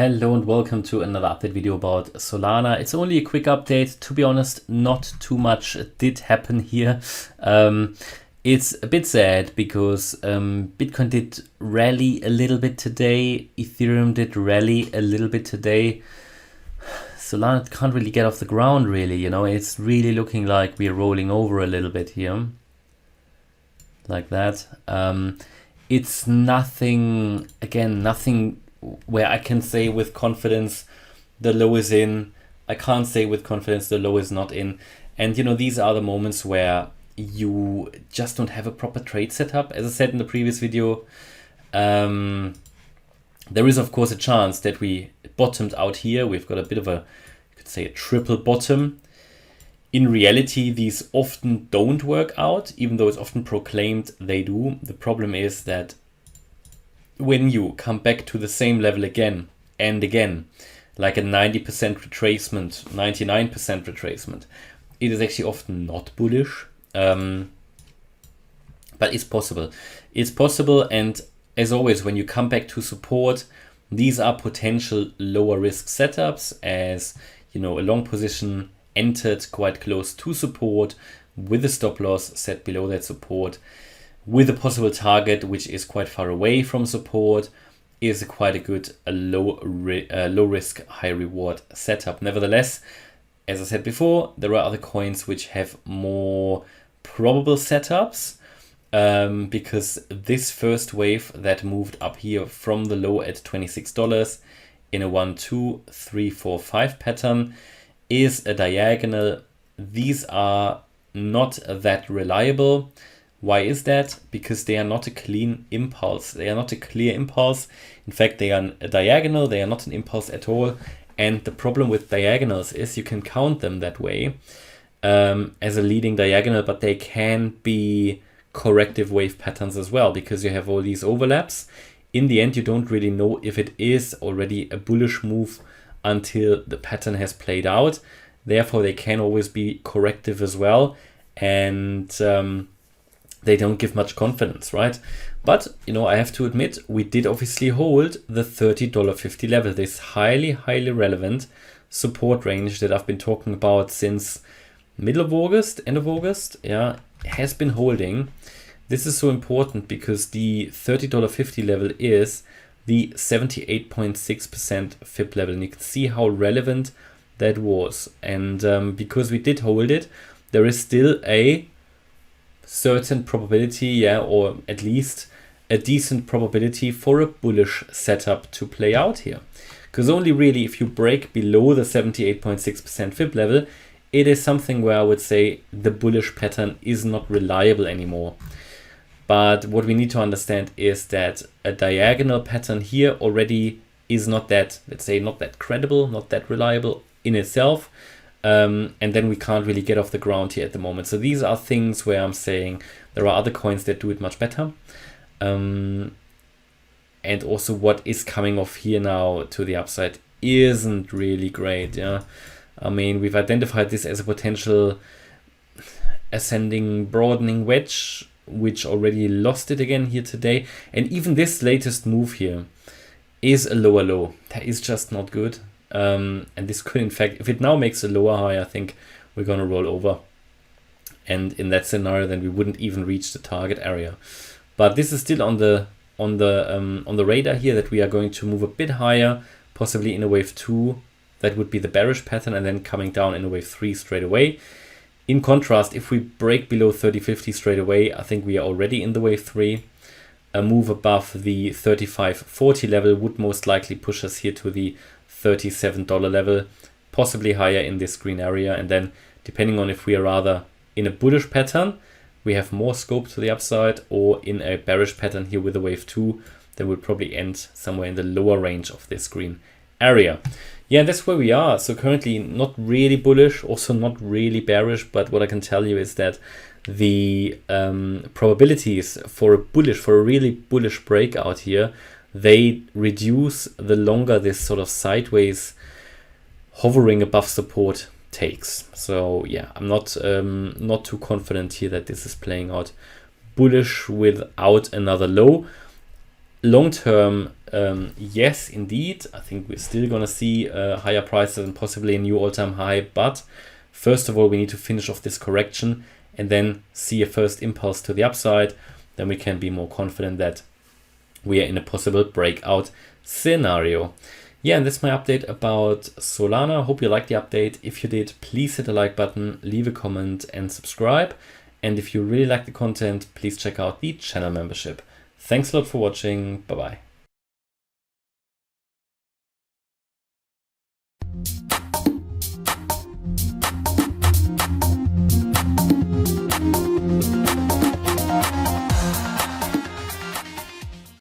Hello and welcome to another update video about Solana. It's only a quick update. To be honest, not too much did happen here. It's a bit sad because Bitcoin did rally a little bit today. Ethereum did rally a little bit today. Solana can't really get off the ground really, you know. It's really looking like we're rolling over a little bit here. Like that. It's nothing, again, nothing where I can say with confidence the low is in. I can't say with confidence the low is not in. And you know, these are the moments where you just don't have a proper trade setup. As I said in the previous video, there is of course a chance that we bottomed out here. We've got a bit of a, you could say, a triple bottom. In reality, these often don't work out, even though it's often proclaimed they do. The problem is that when you come back to the same level again and again, like a 90% retracement, 99% retracement, it is actually often not bullish. But it's possible. It's possible, and as always, when you come back to support, these are potential lower risk setups, as you know, a long position entered quite close to support with a stop loss set below that support, with a possible target which is quite far away from support, is quite a good low risk, high reward setup. Nevertheless, as I said before, there are other coins which have more probable setups, because this first wave that moved up here from the low at $26 in a 1, 2, 3, 4, 5 pattern is a diagonal. These are not that reliable. Why is that? Because they are not a clean impulse. They are not a clear impulse. In fact, they are a diagonal. They are not an impulse at all. And the problem with diagonals is you can count them that way as a leading diagonal, but they can be corrective wave patterns as well, because you have all these overlaps. In the end, you don't really know if it is already a bullish move until the pattern has played out. Therefore, they can always be corrective as well. And they don't give much confidence, right? But, you know, I have to admit, we did obviously hold the $30.50 level, this highly, highly relevant support range that I've been talking about since middle of August, end of August, yeah, has been holding. This is so important because the $30.50 level is the 78.6% FIB level. And you can see how relevant that was. And because we did hold it, there is still a certain probability, yeah, or at least a decent probability for a bullish setup to play out here. Because only really if you break below the 78.6% FIB level, it is something where I would say the bullish pattern is not reliable anymore. But what we need to understand is that a diagonal pattern here already is not that, let's say, not that credible, not that reliable in itself. And then we can't really get off the ground here at the moment. So these are things where I'm saying there are other coins that do it much better. And also what is coming off here now to the upside isn't really great. Yeah, I mean, we've identified this as a potential ascending, broadening wedge, which already lost it again here today. And even this latest move here is a lower low. That is just not good. And this could, in fact, if it now makes a lower high, I think we're going to roll over. And in that scenario, then we wouldn't even reach the target area. But this is still on the radar here, that we are going to move a bit higher, possibly in a wave 2. That would be the bearish pattern, and then coming down in a wave 3 straight away. In contrast, if we break below 30.50 straight away, I think we are already in the wave 3. A move above the 35.40 level would most likely push us here to the $37 level, possibly higher in this green area. And then depending on if we are rather in a bullish pattern, we have more scope to the upside, or in a bearish pattern here with a wave 2, then we'll probably end somewhere in the lower range of this green area. Yeah, that's where we are. So currently not really bullish, also not really bearish, but what I can tell you is that the probabilities for a really bullish breakout here, they reduce the longer this sort of sideways hovering above support takes. So yeah, I'm not too confident here that this is playing out bullish without another low. Long term, yes, indeed, I think we're still going to see higher prices and possibly a new all-time high. But first of all, we need to finish off this correction and then see a first impulse to the upside. Then we can be more confident that we are in a possible breakout scenario. Yeah, and that's my update about Solana. Hope you liked the update. If you did, please hit the like button, leave a comment and subscribe. And if you really like the content, please check out the channel membership. Thanks a lot for watching. Bye-bye.